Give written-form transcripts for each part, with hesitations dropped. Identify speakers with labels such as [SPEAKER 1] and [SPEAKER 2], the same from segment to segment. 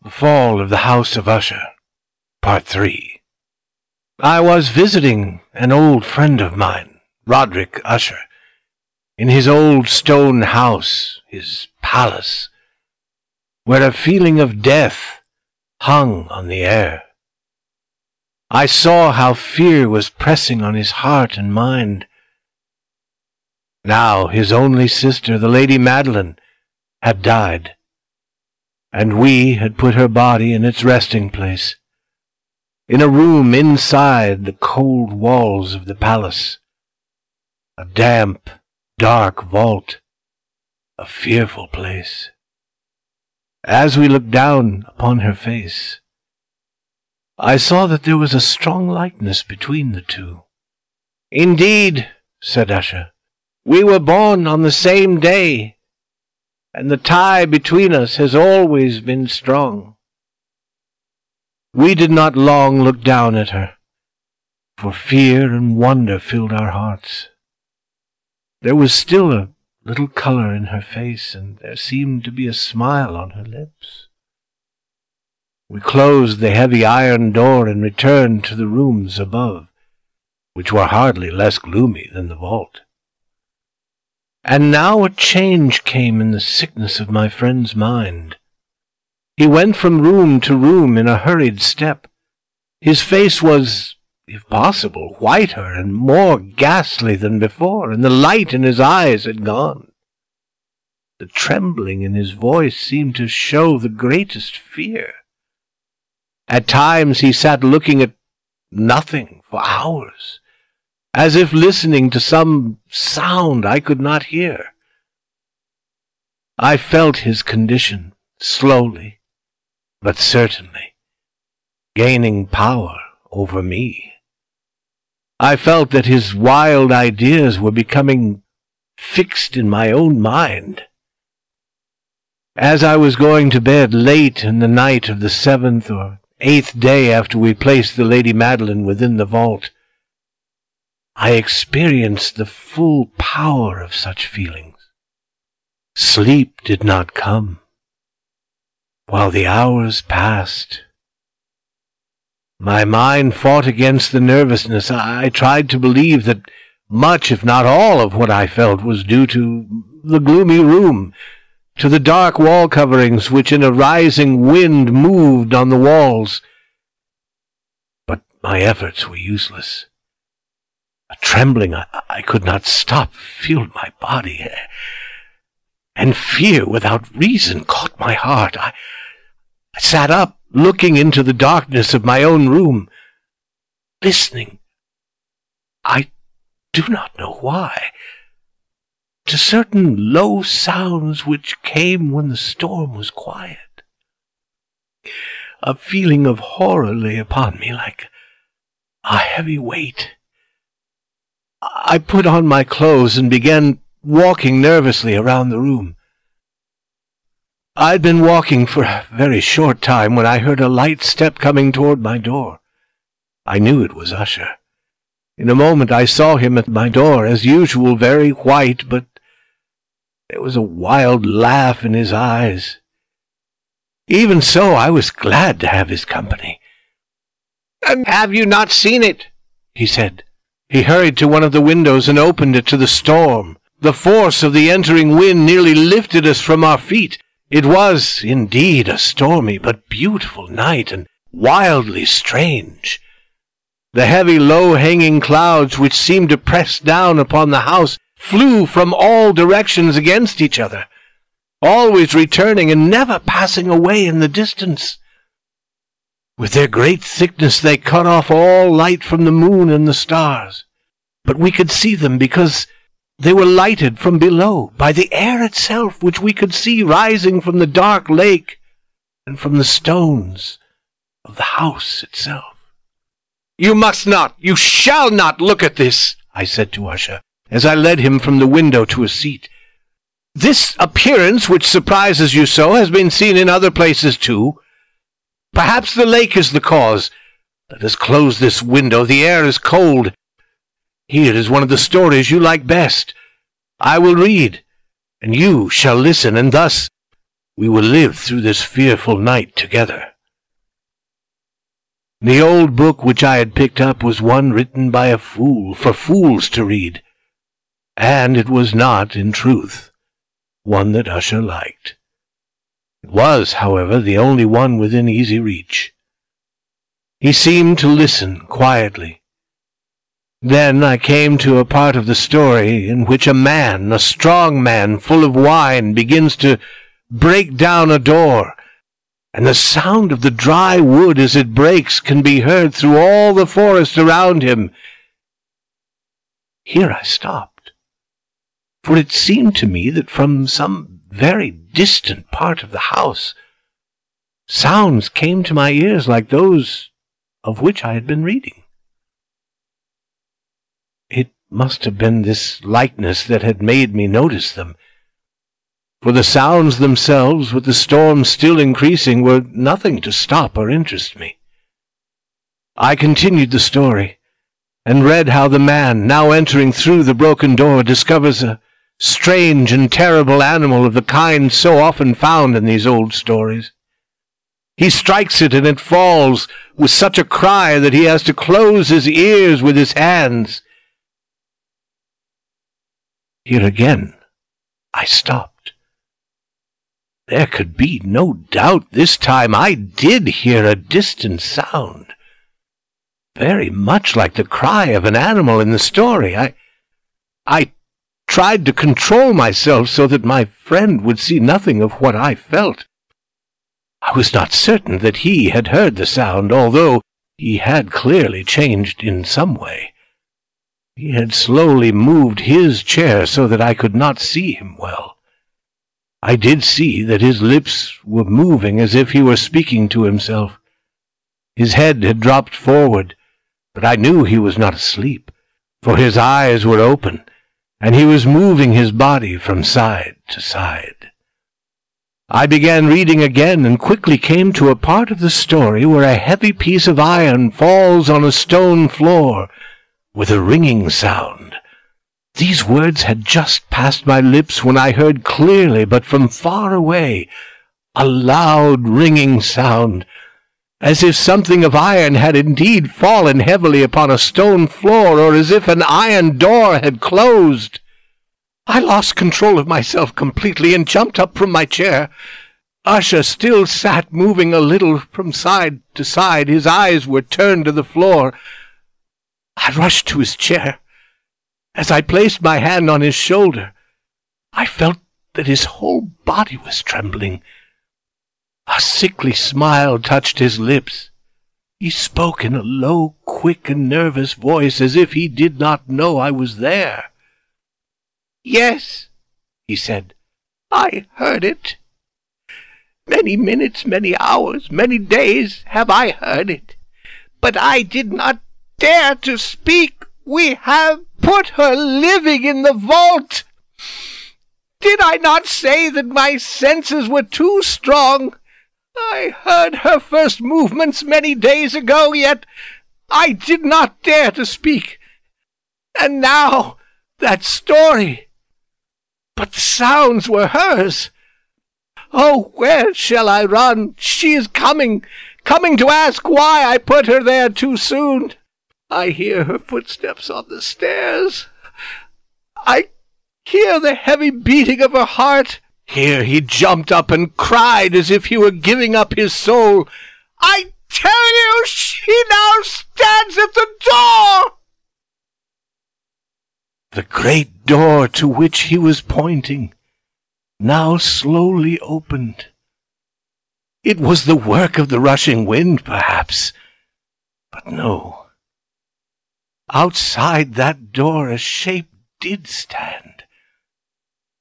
[SPEAKER 1] The Fall of the House of Usher, Part 3. I was visiting an old friend of mine, Roderick Usher, in his old stone house, his palace, where a feeling of death hung on the air. I saw how fear was pressing on his heart and mind. Now his only sister, the Lady Madeline, had died, and we had put her body in its resting place, in a room inside the cold walls of the palace, a damp, dark vault, a fearful place. As we looked down upon her face, I saw that there was a strong likeness between the two. "Indeed," said Usher, "we were born on the same day, and the tie between us has always been strong." We did not long look down at her, for fear and wonder filled our hearts. There was still a little color in her face, and there seemed to be a smile on her lips. We closed the heavy iron door and returned to the rooms above, which were hardly less gloomy than the vault. And now a change came in the sickness of my friend's mind. He went from room to room in a hurried step. His face was, if possible, whiter and more ghastly than before, and the light in his eyes had gone. The trembling in his voice seemed to show the greatest fear. At times he sat looking at nothing for hours, as if listening to some sound I could not hear. I felt his condition, slowly, but certainly, gaining power over me. I felt that his wild ideas were becoming fixed in my own mind. As I was going to bed late in the night of the 7th or 8th day after we placed the Lady Madeline within the vault, I experienced the full power of such feelings. Sleep did not come. While the hours passed, my mind fought against the nervousness. I tried to believe that much, if not all, of what I felt was due to the gloomy room, to the dark wall coverings which in a rising wind moved on the walls. But my efforts were useless. A trembling I could not stop filled my body, and fear without reason caught my heart. I sat up, looking into the darkness of my own room, listening, I do not know why, to certain low sounds which came when the storm was quiet. A feeling of horror lay upon me like a heavy weight. I put on my clothes and began walking nervously around the room. I'd been walking for a very short time when I heard a light step coming toward my door. I knew it was Usher. In a moment I saw him at my door, as usual, very white, but there was a wild laugh in his eyes. Even so, I was glad to have his company. "And have you not seen it?" he said. He hurried to one of the windows and opened it to the storm. The force of the entering wind nearly lifted us from our feet. It was, indeed, a stormy but beautiful night, and wildly strange. The heavy, low-hanging clouds which seemed to press down upon the house flew from all directions against each other, always returning and never passing away in the distance. With their great thickness they cut off all light from the moon and the stars, but we could see them because they were lighted from below by the air itself, which we could see rising from the dark lake and from the stones of the house itself. "You must not, you shall not look at this," I said to Usher, as I led him from the window to a seat. "This appearance which surprises you so has been seen in other places too. Perhaps the lake is the cause. Let us close this window. The air is cold. Here is one of the stories you like best. I will read, and you shall listen, and thus we will live through this fearful night together. The old book which I had picked up was one written by a fool, for fools to read, and it was not, in truth, one that Usher liked. It was, however, the only one within easy reach. He seemed to listen quietly. Then I came to a part of the story in which a man, a strong man full of wine, begins to break down a door, and the sound of the dry wood as it breaks can be heard through all the forest around him. Here I stopped, for it seemed to me that from some very distant part of the house sounds came to my ears like those of which I had been reading. It must have been this likeness that had made me notice them, for the sounds themselves, with the storm still increasing, were nothing to stop or interest me. I continued the story, and read how the man, now entering through the broken door, discovers a strange and terrible animal of the kind so often found in these old stories. He strikes it, and it falls with such a cry that he has to close his ears with his hands. Here again I stopped. There could be no doubt this time I did hear a distant sound, very much like the cry of an animal in the story. I tried to control myself so that my friend would see nothing of what I felt. I was not certain that he had heard the sound, although he had clearly changed in some way. He had slowly moved his chair so that I could not see him well. I did see that his lips were moving as if he were speaking to himself. His head had dropped forward, but I knew he was not asleep, for his eyes were open, and he was moving his body from side to side. I began reading again, and quickly came to a part of the story where a heavy piece of iron falls on a stone floor with a ringing sound. These words had just passed my lips when I heard clearly, but from far away, a loud ringing sound, as if something of iron had indeed fallen heavily upon a stone floor, or as if an iron door had closed. I lost control of myself completely and jumped up from my chair. Usher still sat moving a little from side to side. His eyes were turned to the floor. I rushed to his chair. As I placed my hand on his shoulder, I felt that his whole body was trembling. A sickly smile touched his lips. He spoke in a low, quick, and nervous voice, as if he did not know I was there. "Yes," he said, "I heard it. Many minutes, many hours, many days have I heard it, but I did not dare to speak. We have put her living in the vault. Did I not say that my senses were too strong? I heard her first movements many days ago, yet I did not dare to speak. And now that story. But the sounds were hers. Oh, where shall I run? She is coming to ask why I put her there too soon. I hear her footsteps on the stairs. I hear the heavy beating of her heart." Here he jumped up and cried as if he were giving up his soul. "I tell you, she now stands at the door!" The great door to which he was pointing now slowly opened. It was the work of the rushing wind, perhaps, but no. Outside that door a shape did stand.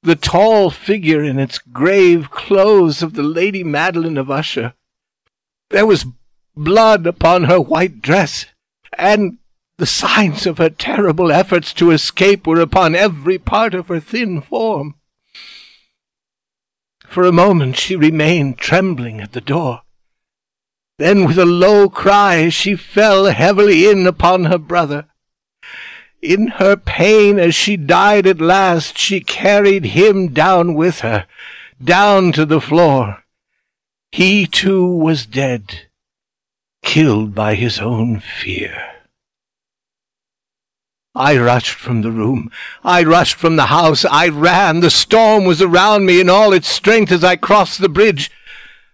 [SPEAKER 1] The tall figure in its grave clothes of the Lady Madeline of Usher. There was blood upon her white dress, and the signs of her terrible efforts to escape were upon every part of her thin form. For a moment she remained trembling at the door. Then with a low cry she fell heavily in upon her brother. In her pain, as she died at last, she carried him down with her, down to the floor. He too was dead, killed by his own fear. I rushed from the room. I rushed from the house. I ran. The storm was around me in all its strength as I crossed the bridge.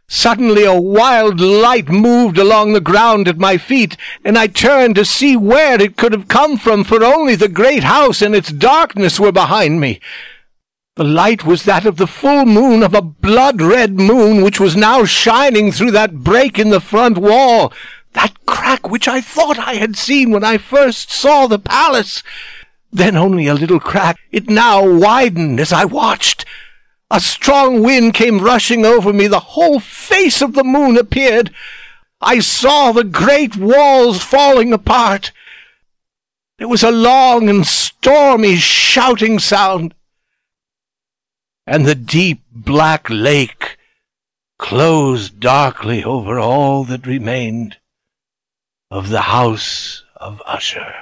[SPEAKER 1] Suddenly a wild light moved along the ground at my feet, and I turned to see where it could have come from, for only the great house and its darkness were behind me. The light was that of the full moon, of a blood-red moon, which was now shining through that break in the front wall, that crack which I thought I had seen when I first saw the palace. Then only a little crack. It now widened as I watched. A strong wind came rushing over me. The whole face of the moon appeared. I saw the great walls falling apart. There was a long and stormy shouting sound, and the deep black lake closed darkly over all that remained of the House of Usher.